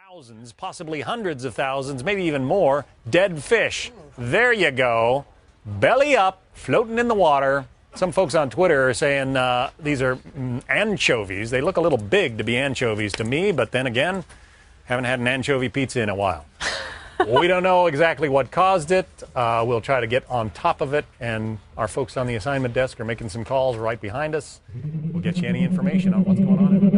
Thousands, possibly hundreds of thousands, maybe even more, dead fish. There you go. Belly up, floating in the water. Some folks on Twitter are saying these are anchovies. They look a little big to be anchovies to me, but then again, haven't had an anchovy pizza in a while. We don't know exactly what caused it. We'll try to get on top of it, and our folks on the assignment desk are making some calls right behind us. We'll get you any information on what's going on in the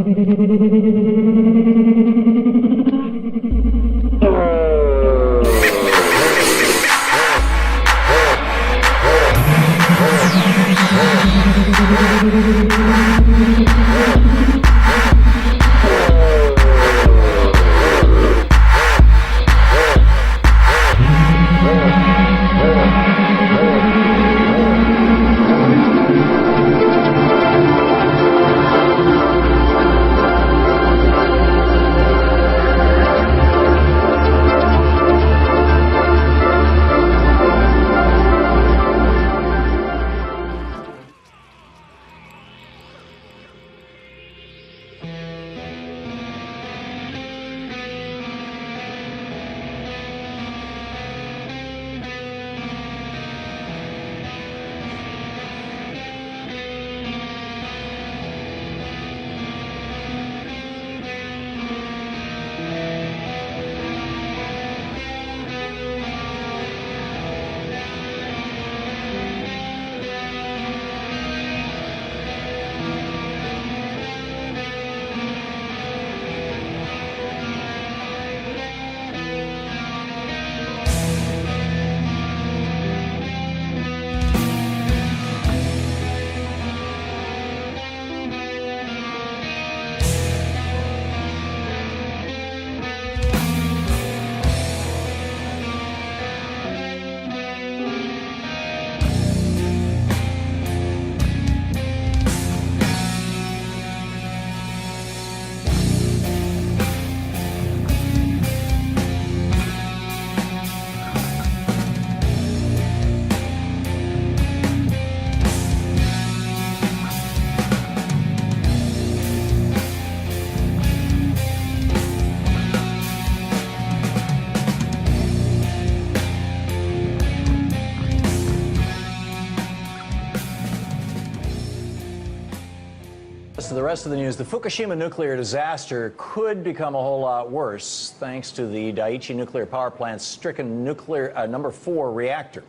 To the rest of the news, the Fukushima nuclear disaster could become a whole lot worse thanks to the Daiichi nuclear power plant's stricken nuclear number 4 reactor.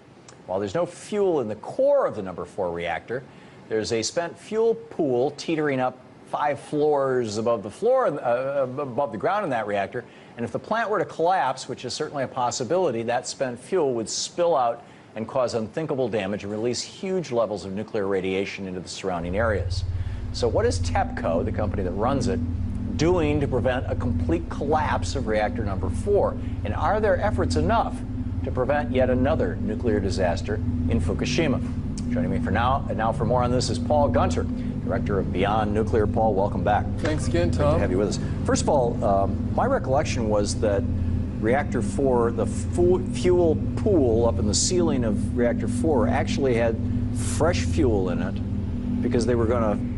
While there's no fuel in the core of the number 4 reactor, there's a spent fuel pool teetering up 5 floors above the floor, above the ground in that reactor. And if the plant were to collapse, which is certainly a possibility, that spent fuel would spill out and cause unthinkable damage and release huge levels of nuclear radiation into the surrounding areas. So what is TEPCO, the company that runs it, doing to prevent a complete collapse of reactor number 4? And are their efforts enough to prevent yet another nuclear disaster in Fukushima? Joining me for now, and now for more on this, is Paul Gunter, Director of Beyond Nuclear. Paul, welcome back. Thanks again, Tom. Great to have you with us. First of all, my recollection was that reactor 4, the fuel pool up in the ceiling of reactor 4 actually had fresh fuel in it because they were going to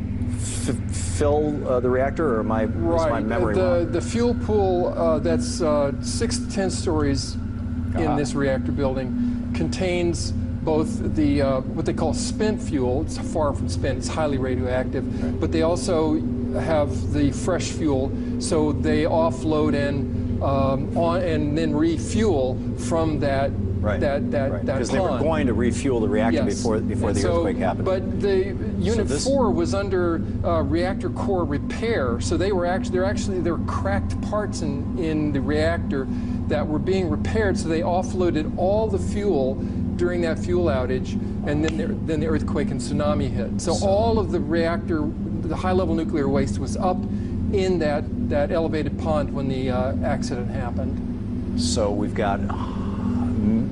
fill the reactor, or is my memory wrong? The fuel pool that's 6 to 10 stories in this reactor building contains both the what they call spent fuel. It's far from spent, it's highly radioactive, right. But they also have the fresh fuel, so they offload and on and then refuel from that. Right. Because they were going to refuel the reactor before the earthquake happened. But the Unit 4 was under reactor core repair, so there were cracked parts in the reactor that were being repaired. So they offloaded all the fuel during that fuel outage, and then the earthquake and tsunami hit. So all of the reactor, the high-level nuclear waste was up in that elevated pond when the accident happened. So we've got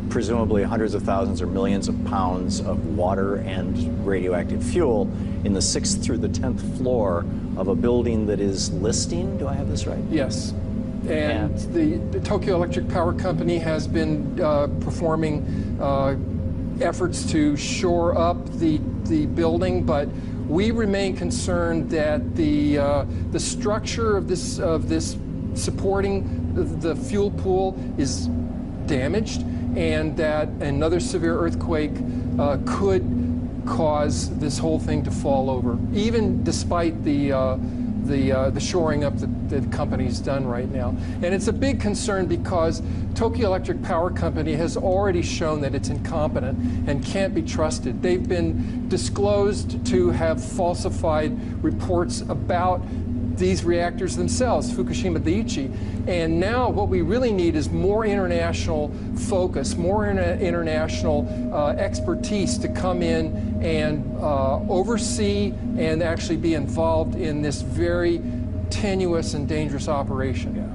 presumably hundreds of thousands or millions of pounds of water and radioactive fuel in the 6th through the 10th floor of a building that is listing. Do I have this right? Yes. And the Tokyo Electric Power Company has been performing efforts to shore up the building, but we remain concerned that the structure of this supporting the fuel pool is damaged, and that another severe earthquake could cause this whole thing to fall over, even despite the shoring up that the company's done right now. And it's a big concern because Tokyo Electric Power Company has already shown that it's incompetent and can't be trusted. They've been disclosed to have falsified reports about these reactors themselves, Fukushima Daiichi. And now what we really need is more international focus, more international expertise to come in and oversee and actually be involved in this very tenuous and dangerous operation. Yeah,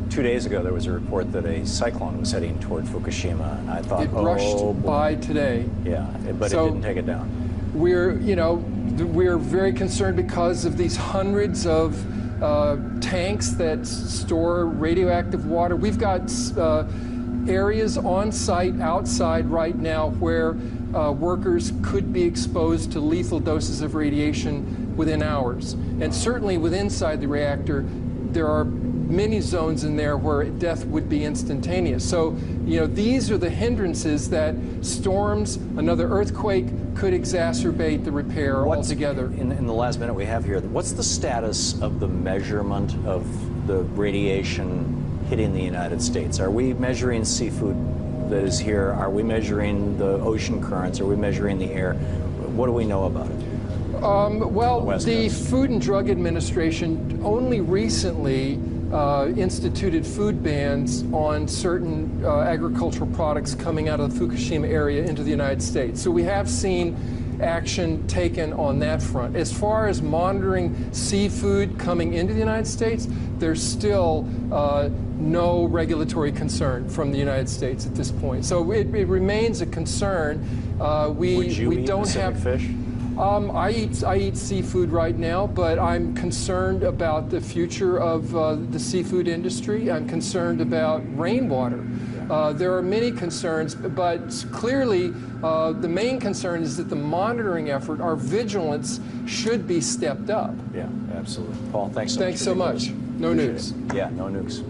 2 days ago there was a report that a cyclone was heading toward Fukushima, and I thought, it brushed by today. Yeah, but it didn't take it down. We're very concerned because of these hundreds of tanks that store radioactive water. We've got areas on site, outside right now, where workers could be exposed to lethal doses of radiation within hours. And certainly inside the reactor, there are many zones in there where death would be instantaneous. So, these are the hindrances that storms, another earthquake, could exacerbate the repair altogether. In the last minute we have here, what's the status of the measurement of the radiation hitting the United States? Are we measuring seafood that is here? Are we measuring the ocean currents? Are we measuring the air? What do we know about it? The Food and Drug Administration only recently instituted food bans on certain agricultural products coming out of the Fukushima area into the United States. So we have seen action taken on that front. As far as monitoring seafood coming into the United States, there's still no regulatory concern from the United States at this point. So it remains a concern. Would you eat Pacific fish? I eat seafood right now, but I'm concerned about the future of the seafood industry. I'm concerned about rainwater. There are many concerns, but clearly the main concern is that the monitoring effort, our vigilance, should be stepped up. Yeah, absolutely. Paul, thanks so much. Thanks so much. No nukes. Yeah, no nukes.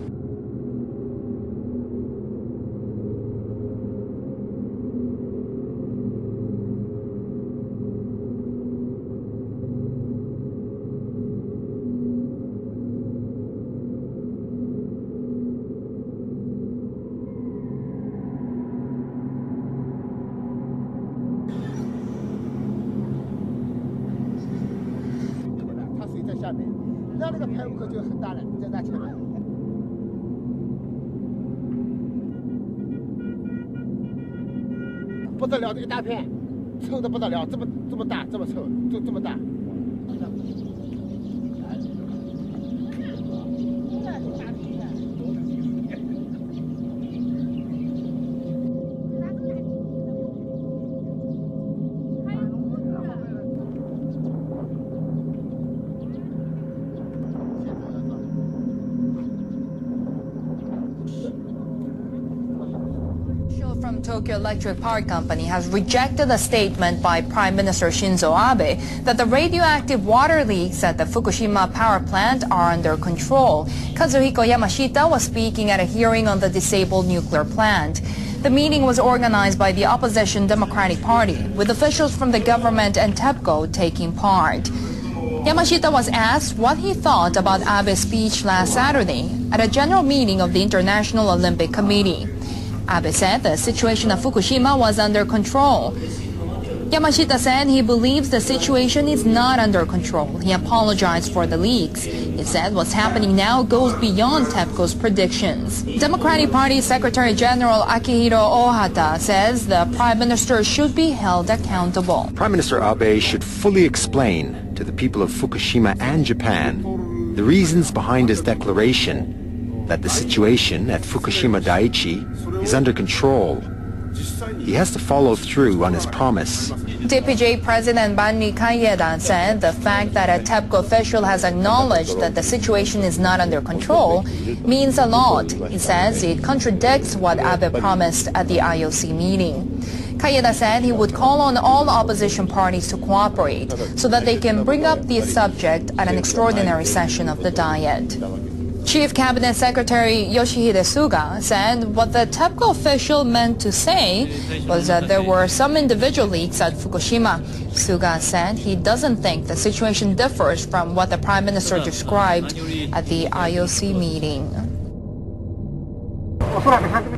不得了，这一大片，臭的不得了，这么大，这么臭，就这么大。From Tokyo Electric Power Company has rejected a statement by Prime Minister Shinzo Abe that the radioactive water leaks at the Fukushima power plant are under control. Kazuhiko Yamashita was speaking at a hearing on the disabled nuclear plant. The meeting was organized by the opposition Democratic Party, with officials from the government and TEPCO taking part. Yamashita was asked what he thought about Abe's speech last Saturday at a general meeting of the International Olympic Committee. Abe said the situation at Fukushima was under control. Yamashita said he believes the situation is not under control. He apologized for the leaks. He said what's happening now goes beyond TEPCO's predictions. Democratic Party Secretary General Akihiro Ohata says the Prime Minister should be held accountable. Prime Minister Abe should fully explain to the people of Fukushima and Japan the reasons behind his declaration that the situation at Fukushima Daiichi is under control. He has to follow through on his promise. DPJ President Banri Kaiyeda said the fact that a TEPCO official has acknowledged that the situation is not under control means a lot. He says it contradicts what Abe promised at the IOC meeting. Kaiyeda said he would call on all opposition parties to cooperate so that they can bring up the subject at an extraordinary session of the Diet. Chief Cabinet Secretary Yoshihide Suga said what the TEPCO official meant to say was that there were some individual leaks at Fukushima. Suga said he doesn't think the situation differs from what the Prime Minister described at the IOC meeting.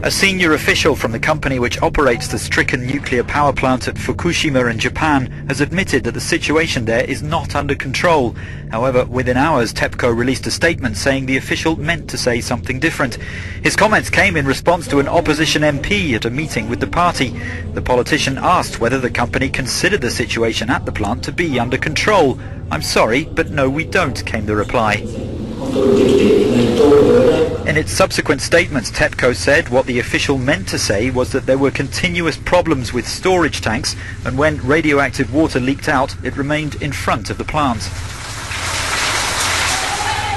A senior official from the company which operates the stricken nuclear power plant at Fukushima in Japan has admitted that the situation there is not under control. However, within hours, TEPCO released a statement saying the official meant to say something different. His comments came in response to an opposition MP at a meeting with the party. The politician asked whether the company considered the situation at the plant to be under control. "I'm sorry, but no, we don't," came the reply. In its subsequent statements, TEPCO said what the official meant to say was that there were continuous problems with storage tanks, and when radioactive water leaked out, it remained in front of the plant.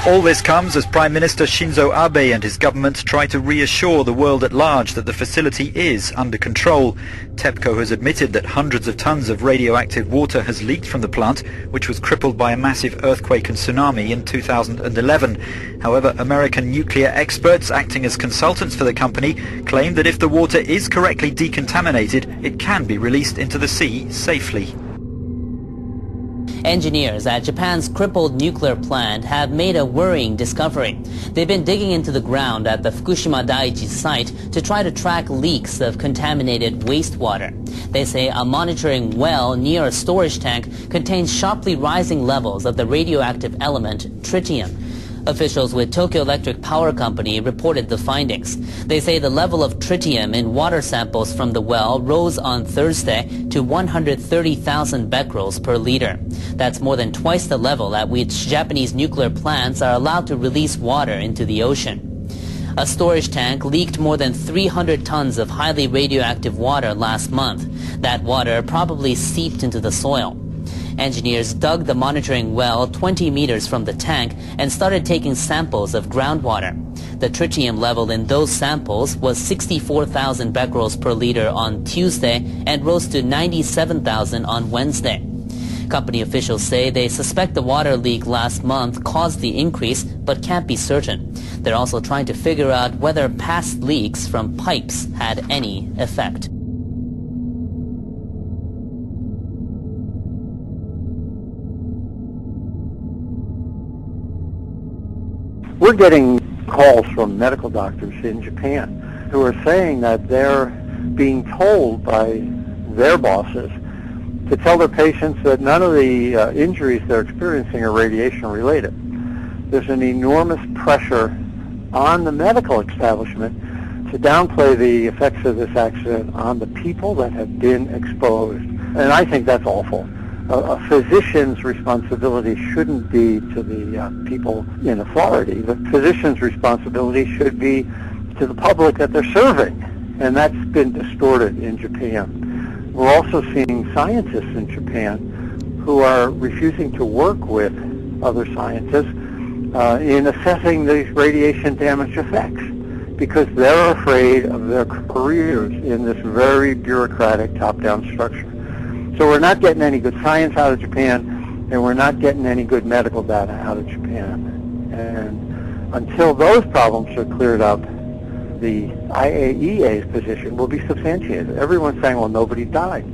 All this comes as Prime Minister Shinzo Abe and his government try to reassure the world at large that the facility is under control. TEPCO has admitted that hundreds of tons of radioactive water has leaked from the plant, which was crippled by a massive earthquake and tsunami in 2011. However, American nuclear experts acting as consultants for the company claim that if the water is correctly decontaminated, it can be released into the sea safely. Engineers at Japan's crippled nuclear plant have made a worrying discovery. They've been digging into the ground at the Fukushima Daiichi site to try to track leaks of contaminated wastewater. They say a monitoring well near a storage tank contains sharply rising levels of the radioactive element tritium. Officials with Tokyo Electric Power Company reported the findings. They say the level of tritium in water samples from the well rose on Thursday to 130,000 becquerels per liter. That's more than twice the level at which Japanese nuclear plants are allowed to release water into the ocean. A storage tank leaked more than 300 tons of highly radioactive water last month. That water probably seeped into the soil. Engineers dug the monitoring well 20 meters from the tank and started taking samples of groundwater. The tritium level in those samples was 64,000 becquerels per liter on Tuesday and rose to 97,000 on Wednesday. Company officials say they suspect the water leak last month caused the increase but can't be certain. They're also trying to figure out whether past leaks from pipes had any effect. We're getting calls from medical doctors in Japan who are saying that they're being told by their bosses to tell their patients that none of the injuries they're experiencing are radiation related. There's an enormous pressure on the medical establishment to downplay the effects of this accident on the people that have been exposed. And I think that's awful. A physician's responsibility shouldn't be to the people in authority. The physician's responsibility should be to the public that they're serving, and that's been distorted in Japan. We're also seeing scientists in Japan who are refusing to work with other scientists in assessing these radiation damage effects because they're afraid of their careers in this very bureaucratic top-down structure. So we're not getting any good science out of Japan, and we're not getting any good medical data out of Japan. And until those problems are cleared up, the IAEA's position will be substantiated. Everyone's saying, well, nobody died.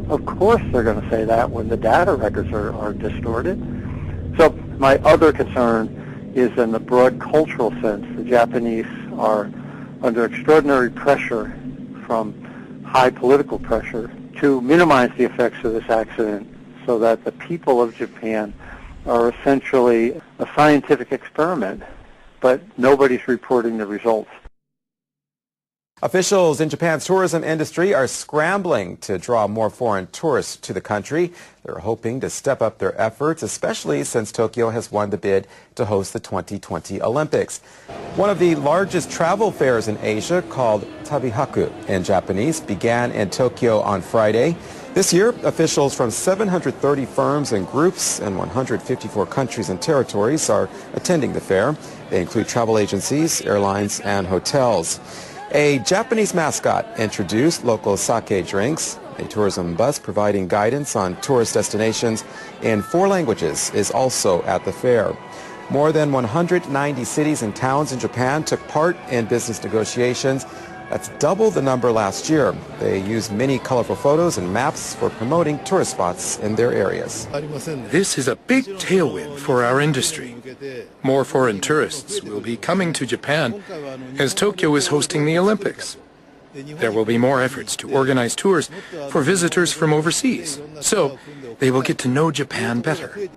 Of course they're going to say that when the data records are distorted. So my other concern is in the broad cultural sense. The Japanese are under extraordinary pressure from high political pressure to minimize the effects of this accident so that the people of Japan are essentially a scientific experiment, but nobody's reporting the results. Officials in Japan's tourism industry are scrambling to draw more foreign tourists to the country. They're hoping to step up their efforts, especially since Tokyo has won the bid to host the 2020 Olympics. One of the largest travel fairs in Asia, called Tabihaku in Japanese, began in Tokyo on Friday. This year, officials from 730 firms and groups in 154 countries and territories are attending the fair. They include travel agencies, airlines, and hotels. A Japanese mascot introduced local sake drinks. A tourism bus providing guidance on tourist destinations in 4 languages is also at the fair. More than 190 cities and towns in Japan took part in business negotiations. That's double the number last year. They use many colorful photos and maps for promoting tourist spots in their areas. This is a big tailwind for our industry. More foreign tourists will be coming to Japan as Tokyo is hosting the Olympics. There will be more efforts to organize tours for visitors from overseas, so they will get to know Japan better.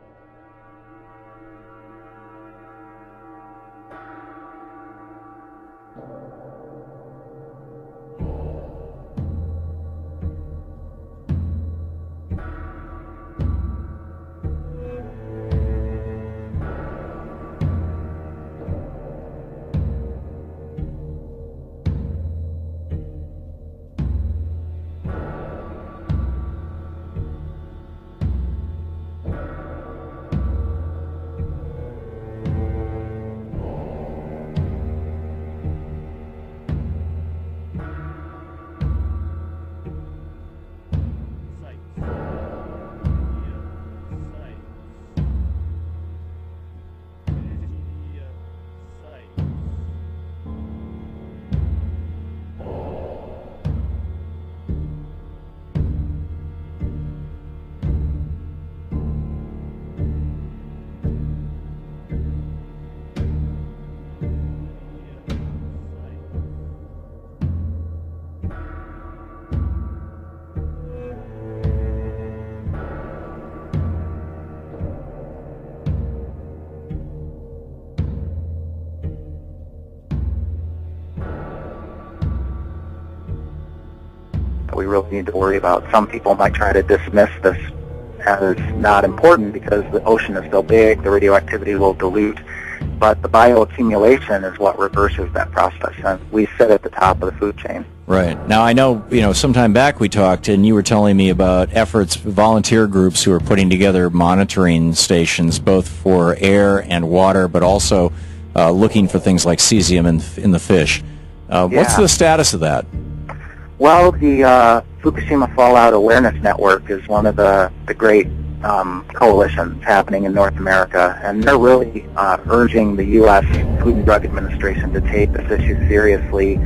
We really need to worry about. Some people might try to dismiss this as not important because the ocean is so big, the radioactivity will dilute, but the bioaccumulation is what reverses that process, and we sit at the top of the food chain. Right. Now, I know, some time back we talked, and you were telling me about efforts, volunteer groups who are putting together monitoring stations, both for air and water, but also looking for things like cesium in the fish. What's the status of that? Well, the Fukushima Fallout Awareness Network is one of the great coalitions happening in North America, and they're really urging the U.S. Food and Drug Administration to take this issue seriously.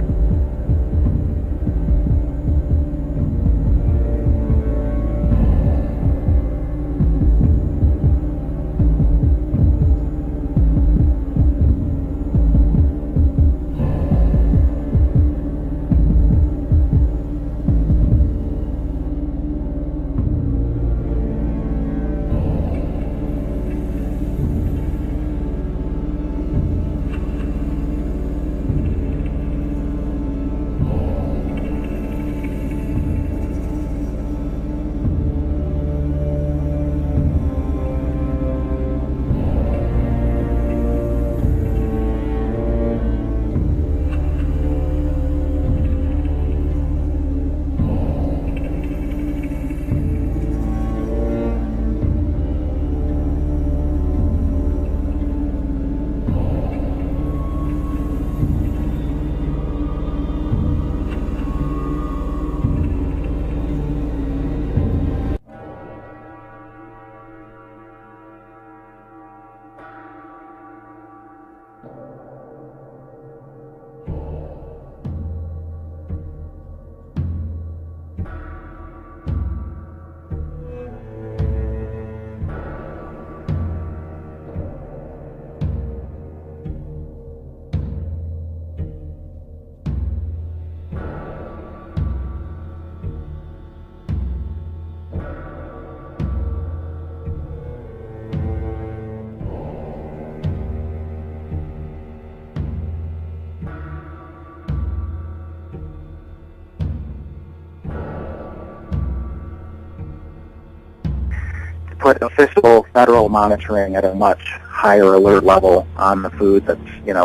Put official federal monitoring at a much higher alert level on the food that's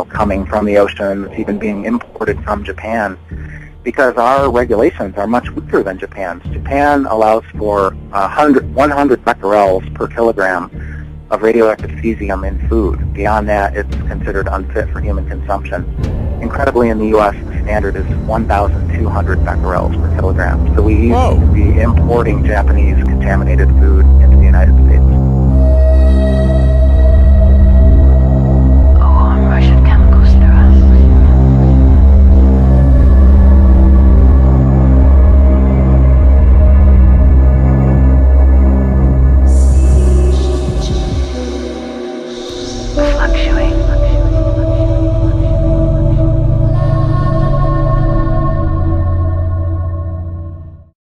coming from the ocean, that's even being imported from Japan, because our regulations are much weaker than Japan's. Japan allows for 100 becquerels per kilogram of radioactive cesium in food. Beyond that, it's considered unfit for human consumption. Incredibly, in the U.S., the standard is 1,200 becquerels per kilogram. So we used to be importing Japanese contaminated food into the United States.